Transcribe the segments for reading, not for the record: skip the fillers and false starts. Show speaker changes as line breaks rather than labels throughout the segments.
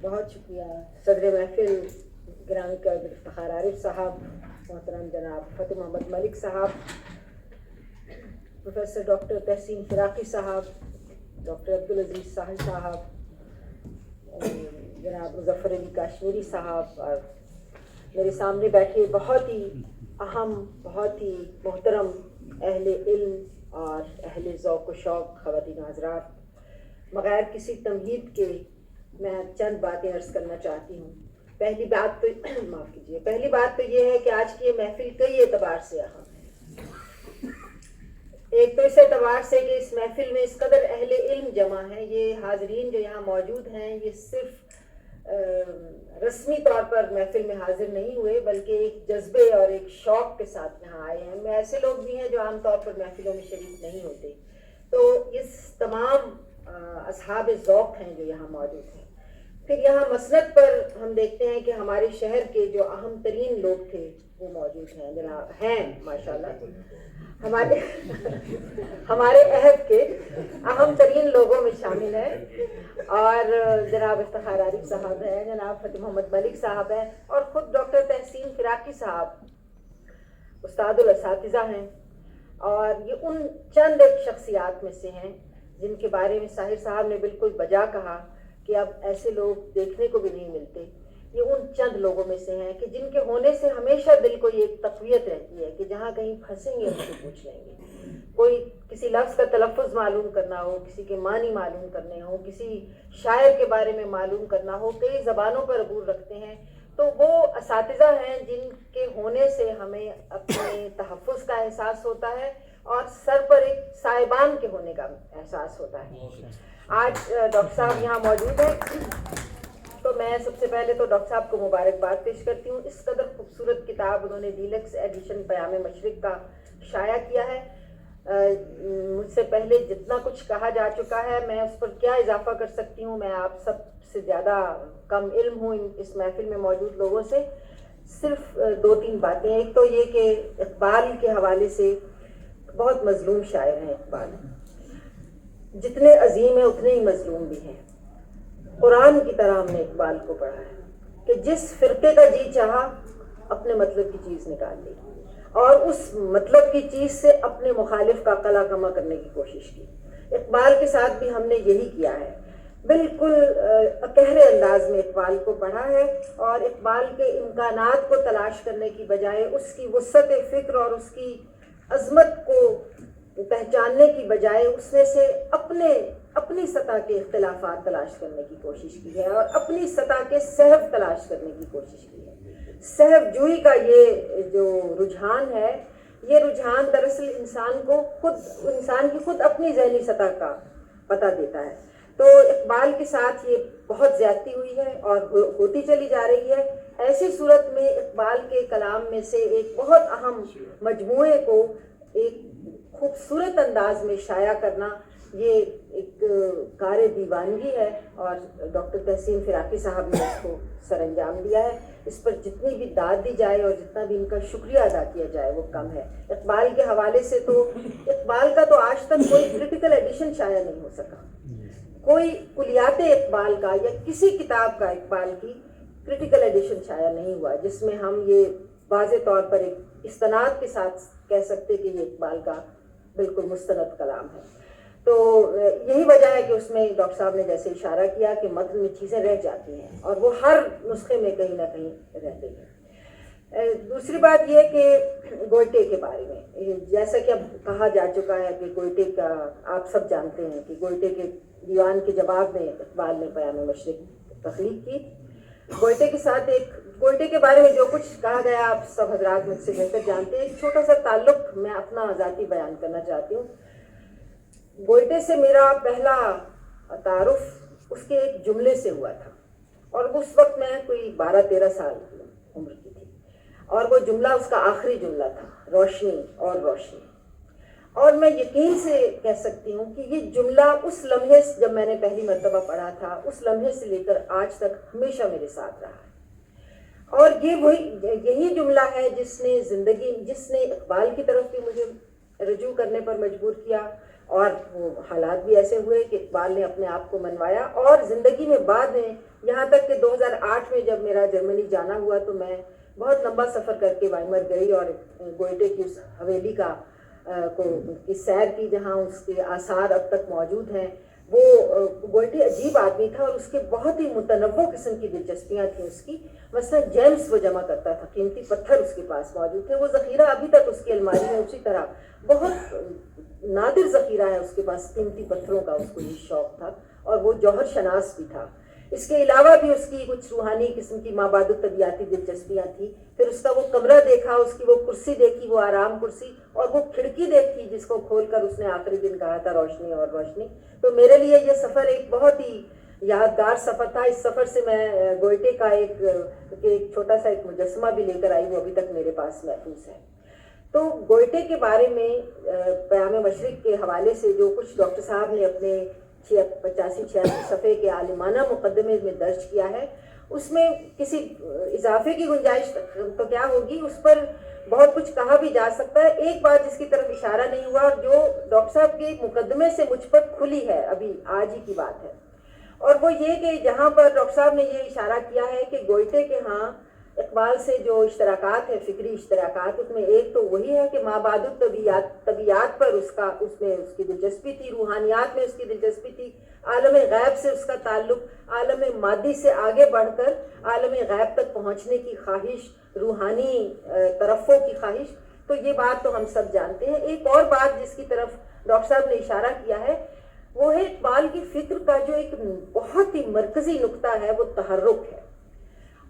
بہت شکریہ صدر محفل گرامی قدر افتخار عارف صاحب، محترم جناب فتح محمد ملک صاحب، پروفیسر ڈاکٹر تحسین فراقی صاحب، ڈاکٹر عبدالعزیز ساحل صاحب، جناب مظفر علی کاشمیری صاحب، اور میرے سامنے بیٹھے بہت ہی اہم، بہت ہی محترم اہل علم اور اہل ذوق و شوق خواتین و حضرات، بغیر کسی تمہید کے میں چند باتیں عرض کرنا چاہتی ہوں۔ پہلی بات تو معاف کیجیے، پہلی بات تو یہ ہے کہ آج کی یہ محفل کئی اعتبار سے اہم ہے۔ ایک تو اس اعتبار سے کہ اس محفل میں اس قدر اہل علم جمع ہیں، یہ حاضرین جو یہاں موجود ہیں یہ صرف رسمی طور پر محفل میں حاضر نہیں ہوئے، بلکہ ایک جذبے اور ایک شوق کے ساتھ یہاں آئے ہیں۔ میں ایسے لوگ بھی ہیں جو عام طور پر محفلوں میں شریک نہیں ہوتے، تو اس تمام اصحاب ذوق ہیں جو یہاں موجود ہیں۔ پھر یہاں مسند پر ہم دیکھتے ہیں کہ ہمارے شہر کے جو اہم ترین لوگ تھے وہ موجود ہیں، جناب ہیں ماشاءاللہ ہمارے عہد کے اہم ترین لوگوں میں شامل ہیں، اور جناب افتخار عارف صاحب ہیں، جناب فتح محمد ملک صاحب ہیں، اور خود ڈاکٹر تحسین فراقی صاحب استاد الاساتذہ ہیں، اور یہ ان چند ایک شخصیات میں سے ہیں جن کے بارے میں ساحر صاحب نے بالکل بجا کہا کہ اب ایسے لوگ دیکھنے کو بھی نہیں ملتے۔ یہ ان چند لوگوں میں سے ہیں کہ جن کے ہونے سے ہمیشہ دل کو یہ ایک تقویت رہتی ہے کہ جہاں کہیں پھنسیں گے ان سے پوچھ لیں گے، کوئی کسی لفظ کا تلفظ معلوم کرنا ہو، کسی کے معنی معلوم کرنے ہو، کسی شاعر کے بارے میں معلوم کرنا ہو، کئی زبانوں پر عبور رکھتے ہیں، تو وہ اساتذہ ہیں جن کے ہونے سے ہمیں اپنے تحفظ کا احساس ہوتا ہے اور سر پر ایک صاحبان کے ہونے کا احساس ہوتا ہے۔ آج ڈاکٹر صاحب یہاں موجود ہیں، تو میں سب سے پہلے تو ڈاکٹر صاحب کو مبارکباد پیش کرتی ہوں۔ اس قدر خوبصورت کتاب انہوں نے ڈیلکس ایڈیشن پیام مشرق کا شائع کیا ہے۔ مجھ سے پہلے جتنا کچھ کہا جا چکا ہے میں اس پر کیا اضافہ کر سکتی ہوں، میں آپ سب سے زیادہ کم علم ہوں اس محفل میں موجود لوگوں سے۔ صرف دو تین باتیں، ایک تو یہ کہ اقبال کے حوالے سے بہت مظلوم شاعر ہیں اقبال، جتنے عظیم ہیں اتنے ہی مظلوم بھی ہیں۔ قرآن کی طرح ہم نے اقبال کو پڑھا ہے کہ جس فرقے کا جی چاہا اپنے مطلب کی چیز نکال لی، اور اس مطلب کی چیز سے اپنے مخالف کا قلع کما کرنے کی کوشش کی۔ اقبال کے ساتھ بھی ہم نے یہی کیا ہے، بالکل اکہرے انداز میں اقبال کو پڑھا ہے، اور اقبال کے امکانات کو تلاش کرنے کی بجائے اس کی وسعت فکر اور اس کی عظمت کو پہچاننے کی بجائے اس میں سے اپنی سطح کے اختلافات تلاش کرنے کی کوشش کی ہے، اور اپنی سطح کے صحب تلاش کرنے کی کوشش کی ہے۔ صحب جوئی کا یہ جو رجحان ہے، یہ رجحان دراصل انسان کی خود اپنی ذہنی سطح کا پتہ دیتا ہے۔ تو اقبال کے ساتھ یہ بہت زیادتی ہوئی ہے اور ہوتی چلی جا رہی ہے۔ ایسی صورت میں اقبال کے کلام میں سے ایک بہت اہم مجموعے کو ایک خوبصورت انداز میں شائع کرنا یہ ایک کار دیوانگی ہے، اور ڈاکٹر تحسین فراقی صاحب نے اس کو سر انجام دیا ہے۔ اس پر جتنی بھی داد دی جائے اور جتنا بھی ان کا شکریہ ادا کیا جائے وہ کم ہے۔ اقبال کے حوالے سے تو اقبال کا تو آج تک کوئی کریٹیکل ایڈیشن شائع نہیں ہو سکا، کوئی کلیات اقبال کا یا کسی کتاب کا اقبال کی کریٹیکل ایڈیشن شائع نہیں ہوا جس میں ہم یہ واضح طور پر ایک استناد کے ساتھ کہہ سکتے کہ یہ اقبال کا بالکل مستند کلام ہے۔ تو یہی وجہ ہے کہ اس میں ڈاکٹر صاحب نے جیسے اشارہ کیا کہ متن میں چیزیں رہ جاتی ہیں، اور وہ ہر نسخے میں کہیں نہ کہیں رہتے ہیں۔ دوسری بات یہ کہ گوئٹے کے بارے میں جیسا کہ اب کہا جا چکا ہے کہ گوئٹے کا آپ سب جانتے ہیں کہ گوئٹے کے دیوان کے جواب میں اقبال نے پیام مشرق تخلیق کی۔ گوئٹے کے بارے میں جو کچھ کہا گیا آپ سب حضرات مجھ سے بہتر جانتے ہیں۔ ایک چھوٹا سا تعلق میں اپنا ذاتی بیان کرنا چاہتی ہوں۔ گوئٹے سے میرا پہلا تعارف اس کے ایک جملے سے ہوا تھا، اور اس وقت میں کوئی 12-13 سال عمر کی تھی، اور وہ جملہ اس کا آخری جملہ تھا، روشنی اور روشنی۔ اور میں یقین سے کہہ سکتی ہوں کہ یہ جملہ اس لمحے سے جب میں نے پہلی مرتبہ پڑھا تھا اس لمحے سے لے کر آج تک ہمیشہ میرے ساتھ رہا ہے، اور یہی جملہ ہے جس نے اقبال کی طرف بھی مجھے رجوع کرنے پر مجبور کیا، اور وہ حالات بھی ایسے ہوئے کہ اقبال نے اپنے آپ کو منوایا، اور زندگی میں بعد میں یہاں تک کہ 2008 میں جب میرا جرمنی جانا ہوا تو میں بہت لمبا سفر کر کے وائمر گئی اور گوئٹے کی اس حویلی کی سیر کی جہاں اس کے آثار اب تک موجود ہیں۔ وہ گوئٹے عجیب آدمی تھا اور اس کے بہت ہی متنوع قسم کی دلچسپیاں تھیں اس کی۔ مثلا جیمز وہ جمع کرتا تھا، قیمتی پتھر اس کے پاس موجود تھے، وہ ذخیرہ ابھی تک اس کی الماری میں اسی طرح بہت نادر ذخیرہ ہے اس کے پاس قیمتی پتھروں کا، اس کو یہ شوق تھا اور وہ جوہر شناس بھی تھا۔ اس کے علاوہ بھی اس کی کچھ روحانی قسم کی مابعد الطبیعاتی دلچسپیاں تھیں۔ پھر اس کا وہ کمرہ دیکھا، اس کی وہ کرسی دیکھی، وہ آرام کرسی، اور وہ کھڑکی دیکھی جس کو کھول کر اس نے آخری دن کہا تھا روشنی اور روشنی۔ تو میرے لیے یہ سفر ایک بہت ہی یادگار سفر تھا۔ اس سفر سے میں گوئٹے کا ایک چھوٹا سا ایک مجسمہ بھی لے کر آئی، وہ ابھی تک میرے پاس محفوظ ہے۔ تو گوئٹے کے بارے میں پیام مشرق کے حوالے سے جو کچھ ڈاکٹر صاحب نے اپنے 85-86 صفحے کے عالمانہ مقدمے میں درج کیا ہے، اس میں کسی اضافے کی گنجائش تو کیا ہوگی، اس پر بہت کچھ کہا بھی جا سکتا ہے۔ ایک بات جس کی طرف اشارہ نہیں ہوا اور جو ڈاکٹر صاحب کے مقدمے سے مجھ پر کھلی ہے، ابھی آج ہی کی بات ہے، اور وہ یہ کہ جہاں پر ڈاکٹر صاحب نے یہ اشارہ کیا ہے کہ گوئٹے کے ہاں اقبال سے جو اشتراکات ہیں، فکری اشتراکات، اس میں ایک تو وہی ہے کہ مابعد الطبیعات پر اس میں اس کی دلچسپی تھی، روحانیات میں اس کی دلچسپی تھی، عالم غیب سے اس کا تعلق، عالم مادی سے آگے بڑھ کر عالم غیب تک پہنچنے کی خواہش، روحانی ترفع کی خواہش۔ تو یہ بات تو ہم سب جانتے ہیں۔ ایک اور بات جس کی طرف ڈاکٹر صاحب نے اشارہ کیا ہے وہ ہے اقبال کی فکر کا جو ایک بہت ہی مرکزی نقطہ ہے، وہ تحرک ہے،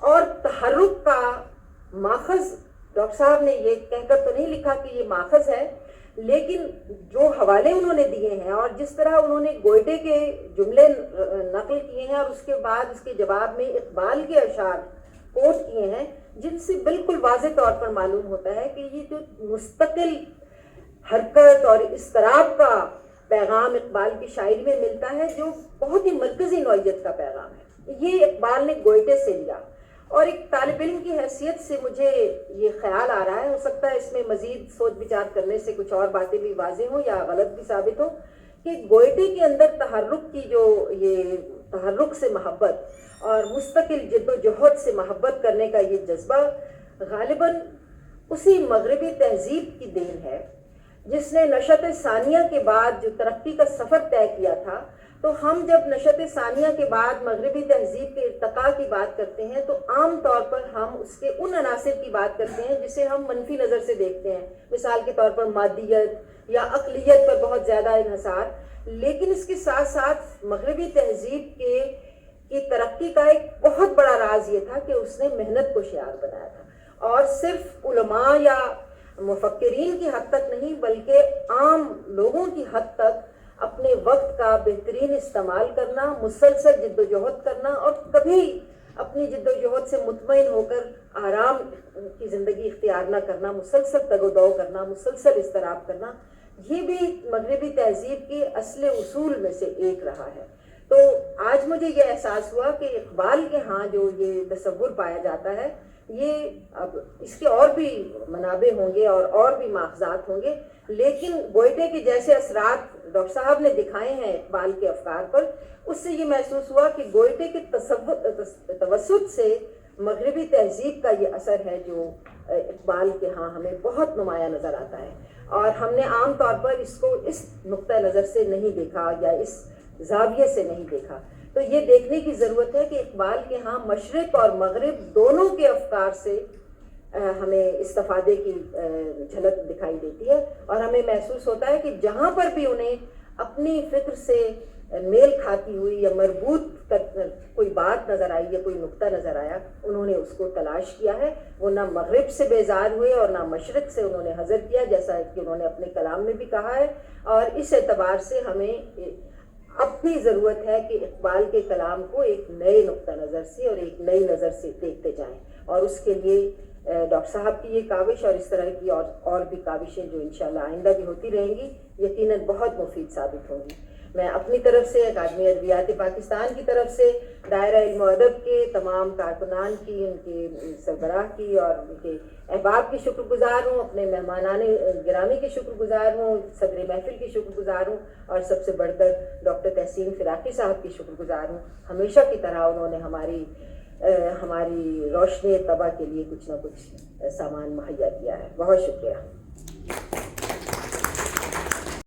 اور تحرک کا ماخذ ڈاکٹر صاحب نے یہ کہہ کر تو نہیں لکھا کہ یہ ماخذ ہے، لیکن جو حوالے انہوں نے دیے ہیں اور جس طرح انہوں نے گوئٹے کے جملے نقل کیے ہیں اور اس کے بعد اس کے جواب میں اقبال کے اشعار کوٹ کیے ہیں، جن سے بالکل واضح طور پر معلوم ہوتا ہے کہ یہ جو مستقل حرکت اور اضطراب کا پیغام اقبال کی شاعری میں ملتا ہے، جو بہت ہی مرکزی نوعیت کا پیغام ہے، یہ اقبال نے گوئٹے سے لیا۔ اور ایک طالب علم کی حیثیت سے مجھے یہ خیال آ رہا ہے، ہو سکتا ہے اس میں مزید سوچ بچار کرنے سے کچھ اور باتیں بھی واضح ہوں یا غلط بھی ثابت ہو، کہ گوئٹے کے اندر تحرک کی جو یہ تحرک سے محبت اور مستقل جد و جہد سے محبت کرنے کا یہ جذبہ غالباً اسی مغربی تہذیب کی دین ہے جس نے نشأت ثانیہ کے بعد جو ترقی کا سفر طے کیا تھا۔ تو ہم جب نشأت ثانیہ کے بعد مغربی تہذیب کے ارتقاء کی بات کرتے ہیں تو عام طور پر ہم اس کے ان عناصر کی بات کرتے ہیں جسے ہم منفی نظر سے دیکھتے ہیں، مثال کے طور پر مادیت یا عقلیت پر بہت زیادہ انحصار، لیکن اس کے ساتھ ساتھ مغربی تہذیب کی ترقی کا ایک بہت بڑا راز یہ تھا کہ اس نے محنت کو شعار بنایا تھا، اور صرف علماء یا مفکرین کی حد تک نہیں بلکہ عام لوگوں کی حد تک اپنے وقت کا بہترین استعمال کرنا، مسلسل جد و جہد کرنا، اور کبھی اپنی جد و جہد سے مطمئن ہو کر آرام کی زندگی اختیار نہ کرنا، مسلسل تگ و دو کرنا، مسلسل اضطراب کرنا، یہ بھی مغربی تہذیب کے اصل اصول میں سے ایک رہا ہے۔ تو آج مجھے یہ احساس ہوا کہ اقبال کے ہاں جو یہ تصور پایا جاتا ہے، یہ اب اس کے اور بھی منابع ہوں گے اور بھی ماخذات ہوں گے، لیکن گوئٹے کے جیسے اثرات ڈاکٹر صاحب نے دکھائے ہیں اقبال کے افکار پر، اس سے یہ محسوس ہوا کہ گوئٹے کے توسط سے مغربی تہذیب کا یہ اثر ہے جو اقبال کے ہاں ہمیں بہت نمایاں نظر آتا ہے، اور ہم نے عام طور پر اس کو اس نقطہ نظر سے نہیں دیکھا یا اس زاویے سے نہیں دیکھا۔ تو یہ دیکھنے کی ضرورت ہے کہ اقبال کے ہاں مشرق اور مغرب دونوں کے افکار سے ہمیں استفادے کی جھلک دکھائی دیتی ہے، اور ہمیں محسوس ہوتا ہے کہ جہاں پر بھی انہیں اپنی فکر سے میل کھاتی ہوئی یا مربوط کوئی بات نظر آئی یا کوئی نقطہ نظر آیا، انہوں نے اس کو تلاش کیا ہے۔ وہ نہ مغرب سے بیزار ہوئے اور نہ مشرق سے انہوں نے حذر کیا، جیسا کہ انہوں نے اپنے کلام میں بھی کہا ہے، اور اس اعتبار سے ہمیں اب بھی ضرورت ہے کہ اقبال کے کلام کو ایک نئے نقطہ نظر سے اور ایک نئی نظر سے دیکھتے جائیں، اور اس کے لیے ڈاکٹر صاحب کی یہ کاوش اور اس طرح کی اور بھی کاوشیں جو انشاءاللہ آئندہ بھی ہوتی رہیں گی، یقیناً بہت مفید ثابت ہوں گی۔ میں اپنی طرف سے، اکادمی ادبیات پاکستان کی طرف سے، دائرہ علم و ادب کے تمام کارکنان کی، ان کے سربراہ کی اور ان کے احباب کی شکر گزار ہوں، اپنے مہمانان گرامی کی شکر گزار ہوں، صدر محفل کی شکر گزار ہوں، اور سب سے بڑھ کر ڈاکٹر تحسین فراقی صاحب کی شکر گزار ہوں۔ ہمیشہ کی طرح انہوں نے ہماری روشنی طبع کے لیے کچھ نہ کچھ سامان مہیا کیا ہے۔ بہت شکریہ۔